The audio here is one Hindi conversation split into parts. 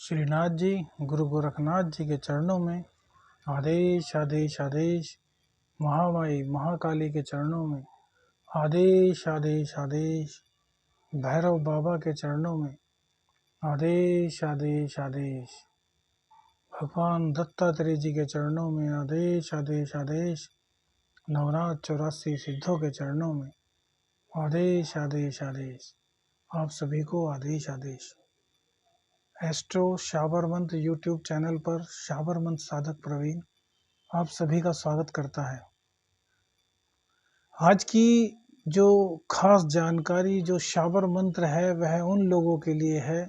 श्रीनाथ जी गुरु गोरखनाथ जी के चरणों में आदेश आदेश आदेश। महामाई महाकाली के चरणों में आदेश आदेश आदेश। भैरव बाबा के चरणों में आदेश आदेश आदेश। भगवान दत्तात्रेय जी के चरणों में आदेश आदेश आदेश। नवनाथ 84 सिद्धों के चरणों में आदेश आदेश आदेश। आप सभी को आदेश आदेश। एस्ट्रो शाबर मंत्र यूट्यूब चैनल पर शाबर मंत्र साधक प्रवीण आप सभी का स्वागत करता है। आज की जो खास जानकारी जो शाबर मंत्र है वह उन लोगों के लिए है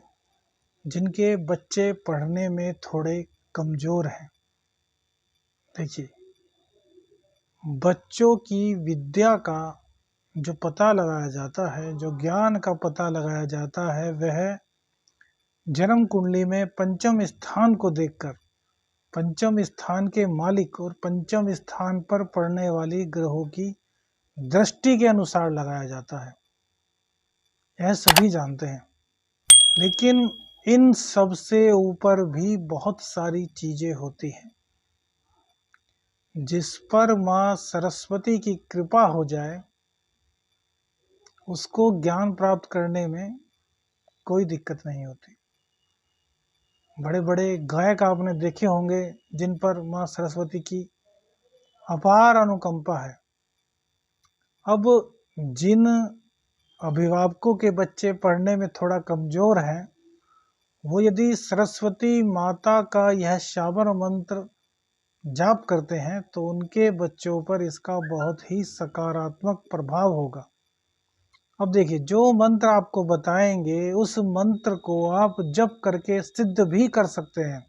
जिनके बच्चे पढ़ने में थोड़े कमजोर हैं। देखिए, बच्चों की विद्या का जो पता लगाया जाता है, जो ज्ञान का पता लगाया जाता है, वह जन्म कुंडली में पंचम स्थान को देखकर पंचम स्थान के मालिक और पंचम स्थान पर पड़ने वाली ग्रहों की दृष्टि के अनुसार लगाया जाता है। यह सभी जानते हैं, लेकिन इन सब से ऊपर भी बहुत सारी चीजें होती हैं जिस पर माँ सरस्वती की कृपा हो जाए उसको ज्ञान प्राप्त करने में कोई दिक्कत नहीं होती। बड़े बड़े गायक आपने देखे होंगे जिन पर माँ सरस्वती की अपार अनुकंपा है। अब जिन अभिभावकों के बच्चे पढ़ने में थोड़ा कमजोर हैं, वो यदि सरस्वती माता का यह शाबर मंत्र जाप करते हैं तो उनके बच्चों पर इसका बहुत ही सकारात्मक प्रभाव होगा। अब देखिए, जो मंत्र आपको बताएंगे उस मंत्र को आप जप करके सिद्ध भी कर सकते हैं।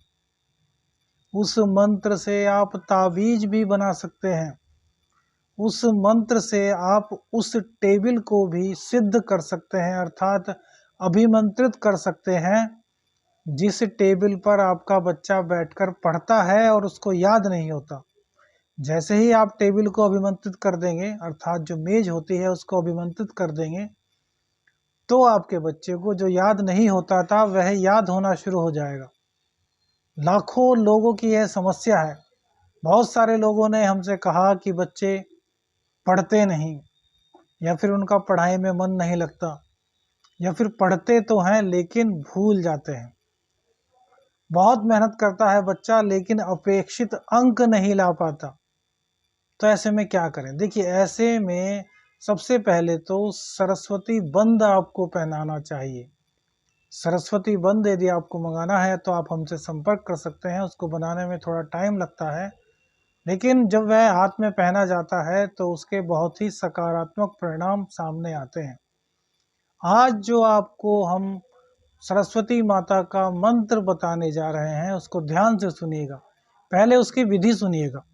उस मंत्र से आप ताबीज भी बना सकते हैं। उस मंत्र से आप उस टेबल को भी सिद्ध कर सकते हैं, अर्थात अभिमंत्रित कर सकते हैं जिस टेबल पर आपका बच्चा बैठकर पढ़ता है और उसको याद नहीं होता। जैसे ही आप टेबल को अभिमंत्रित कर देंगे, अर्थात जो मेज होती है उसको अभिमंत्रित कर देंगे, तो आपके बच्चे को जो याद नहीं होता था वह याद होना शुरू हो जाएगा। लाखों लोगों की यह समस्या है। बहुत सारे लोगों ने हमसे कहा कि बच्चे पढ़ते नहीं, या फिर उनका पढ़ाई में मन नहीं लगता, या फिर पढ़ते तो हैं लेकिन भूल जाते हैं। बहुत मेहनत करता है बच्चा लेकिन अपेक्षित अंक नहीं ला पाता। तो ऐसे में क्या करें? देखिए, ऐसे में सबसे पहले तो सरस्वती बंद आपको पहनाना चाहिए। सरस्वती बंद यदि आपको मंगाना है तो आप हमसे संपर्क कर सकते हैं। उसको बनाने में थोड़ा टाइम लगता है, लेकिन जब वह हाथ में पहना जाता है तो उसके बहुत ही सकारात्मक परिणाम सामने आते हैं। आज जो आपको हम सरस्वती माता का मंत्र बताने जा रहे हैं उसको ध्यान से सुनिएगा। पहले उसकी विधि सुनिएगा।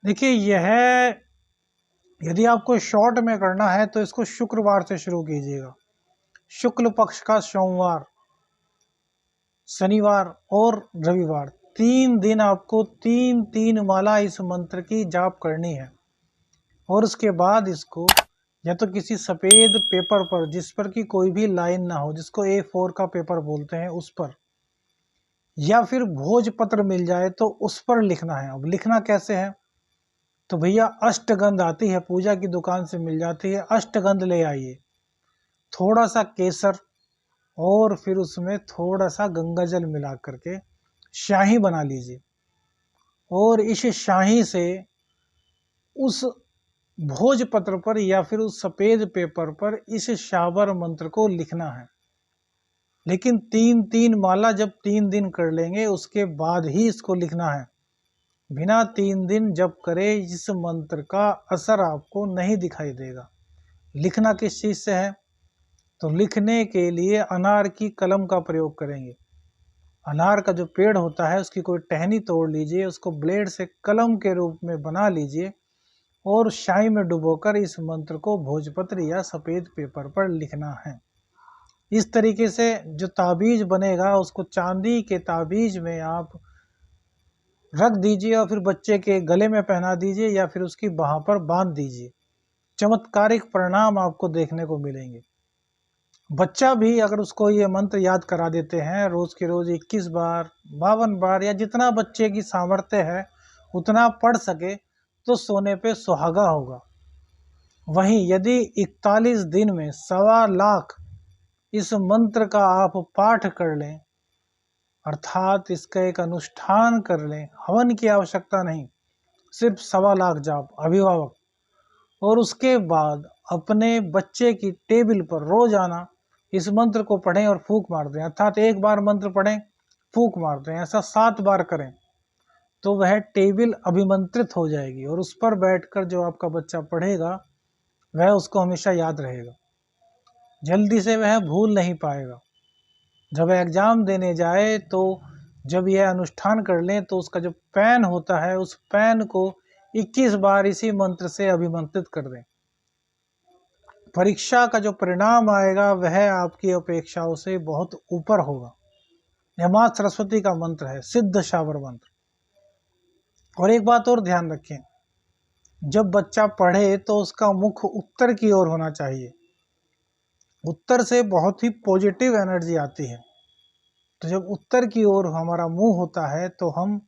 देखिए, यह यदि आपको शॉर्ट में करना है तो इसको शुक्रवार से शुरू कीजिएगा। शुक्ल पक्ष का सोमवार, शनिवार और रविवार, 3 दिन आपको 3 माला इस मंत्र की जाप करनी है। और उसके बाद इसको या तो किसी सफ़ेद पेपर पर जिस पर कि कोई भी लाइन ना हो, जिसको A4 का पेपर बोलते हैं, उस पर, या फिर भोजपत्र मिल जाए तो उस पर लिखना है। अब लिखना कैसे है? तो भैया, अष्टगंध आती है, पूजा की दुकान से मिल जाती है, अष्टगंध ले आइए, थोड़ा सा केसर और फिर उसमें थोड़ा सा गंगा जल मिला करके शाही बना लीजिए। और इस शाही से उस भोजपत्र पर या फिर उस सफ़ेद पेपर पर इस शाबर मंत्र को लिखना है। लेकिन 3 माला जब 3 दिन कर लेंगे उसके बाद ही इसको लिखना है। बिना 3 दिन जप करे इस मंत्र का असर आपको नहीं दिखाई देगा। लिखना किस चीज़ से है? तो लिखने के लिए अनार की कलम का प्रयोग करेंगे। अनार का जो पेड़ होता है उसकी कोई टहनी तोड़ लीजिए, उसको ब्लेड से कलम के रूप में बना लीजिए और शाही में डुबोकर इस मंत्र को भोजपत्र या सफ़ेद पेपर पर लिखना है। इस तरीके से जो ताबीज बनेगा उसको चांदी के ताबीज में आप रख दीजिए और फिर बच्चे के गले में पहना दीजिए या फिर उसकी बाह पर बांध दीजिए। चमत्कारिक परिणाम आपको देखने को मिलेंगे। बच्चा भी अगर उसको ये मंत्र याद करा देते हैं रोज़ के रोज़ 21 बार 52 बार या जितना बच्चे की सामर्थ्य है उतना पढ़ सके तो सोने पे सुहागा होगा। वहीं यदि 41 दिन में 1.25 लाख इस मंत्र का आप पाठ कर लें, अर्थात इसका एक अनुष्ठान कर लें, हवन की आवश्यकता नहीं, सिर्फ 1.25 लाख जाप अभिभावक, और उसके बाद अपने बच्चे की टेबल पर रोजाना इस मंत्र को पढ़ें और फूंक मार दें। अर्थात एक बार मंत्र पढ़ें, फूंक मार दें, ऐसा 7 बार करें तो वह टेबल अभिमंत्रित हो जाएगी और उस पर बैठकर जो आपका बच्चा पढ़ेगा वह उसको हमेशा याद रहेगा, जल्दी से वह भूल नहीं पाएगा। जब वह एग्जाम देने जाए तो जब यह अनुष्ठान कर लें तो उसका जो पेन होता है उस पेन को 21 बार इसी मंत्र से अभिमंत्रित कर दें। परीक्षा का जो परिणाम आएगा वह आपकी अपेक्षाओं से बहुत ऊपर होगा। यह माँ सरस्वती का मंत्र है, सिद्ध शावर मंत्र। और एक बात और ध्यान रखें, जब बच्चा पढ़े तो उसका मुख उत्तर की ओर होना चाहिए। उत्तर से बहुत ही पॉजिटिव एनर्जी आती है। तो जब उत्तर की ओर हमारा मुंह होता है तो हम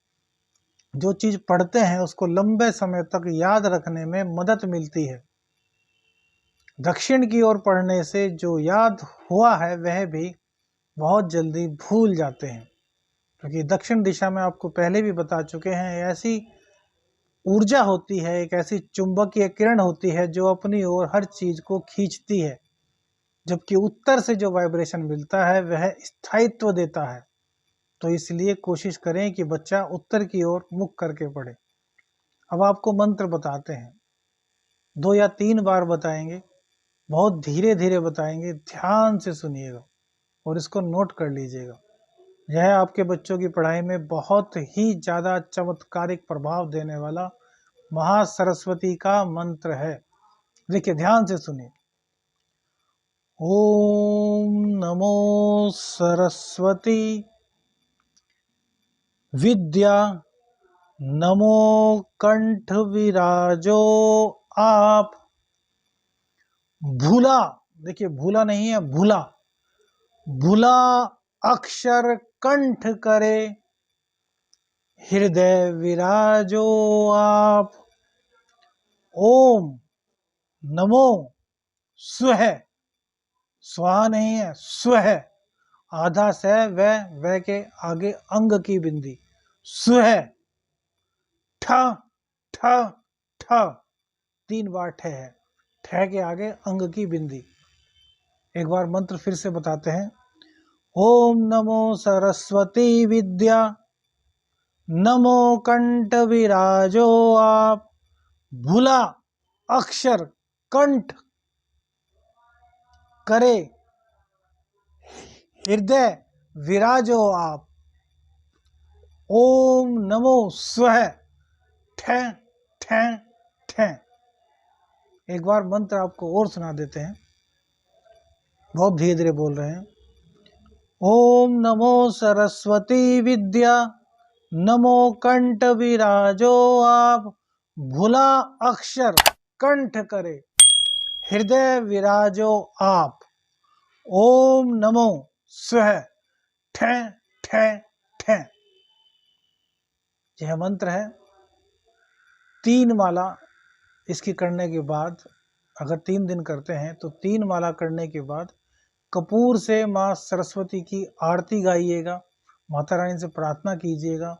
जो चीज़ पढ़ते हैं उसको लंबे समय तक याद रखने में मदद मिलती है। दक्षिण की ओर पढ़ने से जो याद हुआ है वह भी बहुत जल्दी भूल जाते हैं, क्योंकि दक्षिण दिशा में आपको पहले भी बता चुके हैं ऐसी ऊर्जा होती है, एक ऐसी चुंबकीय किरण होती है जो अपनी ओर हर चीज़ को खींचती है, जबकि उत्तर से जो वाइब्रेशन मिलता है वह स्थायित्व देता है। तो इसलिए कोशिश करें कि बच्चा उत्तर की ओर मुख करके पढ़े। अब आपको मंत्र बताते हैं, 2 या 3 बार बताएंगे, बहुत धीरे धीरे बताएंगे, ध्यान से सुनिएगा और इसको नोट कर लीजिएगा। यह आपके बच्चों की पढ़ाई में बहुत ही ज़्यादा चमत्कारिक प्रभाव देने वाला महासरस्वती का मंत्र है। देखिए, ध्यान से सुनिए। ओम नमो सरस्वती विद्या नमो कंठ विराजो आप। भूला, देखिए भूला नहीं है, भूला, भूला अक्षर कंठ करे हृदय विराजो आप। ओम नमो स्वह, स्वाहा नहीं है, स्वह, आधा से वह के आगे अंग की बिंदी, स्वह, ठ ठ ठ, 3 बार ठ है, ठ के आगे अंग की बिंदी। एक बार मंत्र फिर से बताते हैं। ओम नमो सरस्वती विद्या नमो कंठ विराजो आप। भूला अक्षर कंठ करे हृदय विराजो आप। ओम नमो स्वह, ठ ठ ठ। एक बार मंत्र आपको और सुना देते हैं, बहुत धीरे धीरे बोल रहे हैं। ओम नमो सरस्वती विद्या नमो कंठ विराजो आप। भूला अक्षर कंठ करे हृदय विराजो आप। ओम नमो स्वह, ठ ठ ठ। यह मंत्र है। 3 माला इसकी करने के बाद, अगर 3 दिन करते हैं तो 3 माला करने के बाद कपूर से माँ सरस्वती की आरती गाइएगा, माता रानी से प्रार्थना कीजिएगा,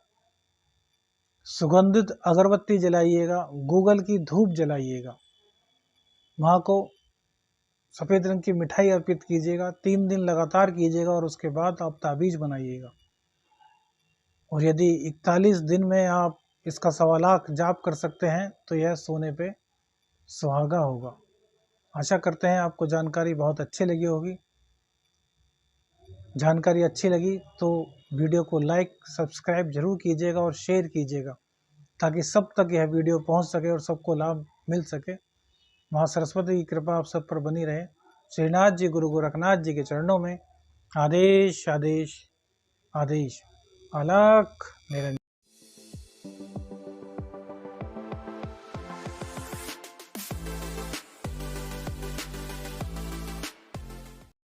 सुगंधित अगरबत्ती जलाइएगा, गूगल की धूप जलाइएगा, माँ को सफ़ेद रंग की मिठाई अर्पित कीजिएगा। 3 दिन लगातार कीजिएगा और उसके बाद आप ताबीज बनाइएगा। और यदि 41 दिन में आप इसका 1.25 लाख जाप कर सकते हैं तो यह सोने पे सुहागा होगा। आशा करते हैं आपको जानकारी बहुत अच्छी लगी होगी। जानकारी अच्छी लगी तो वीडियो को लाइक सब्सक्राइब जरूर कीजिएगा और शेयर कीजिएगा, ताकि सब तक यह वीडियो पहुंच सके और सबको लाभ मिल सके। माँ सरस्वती की कृपा आप सब पर बनी रहे। श्रीनाथ जी गुरु गोरखनाथ जी के चरणों में आदेश आदेश आदेश। अलख निरंजन।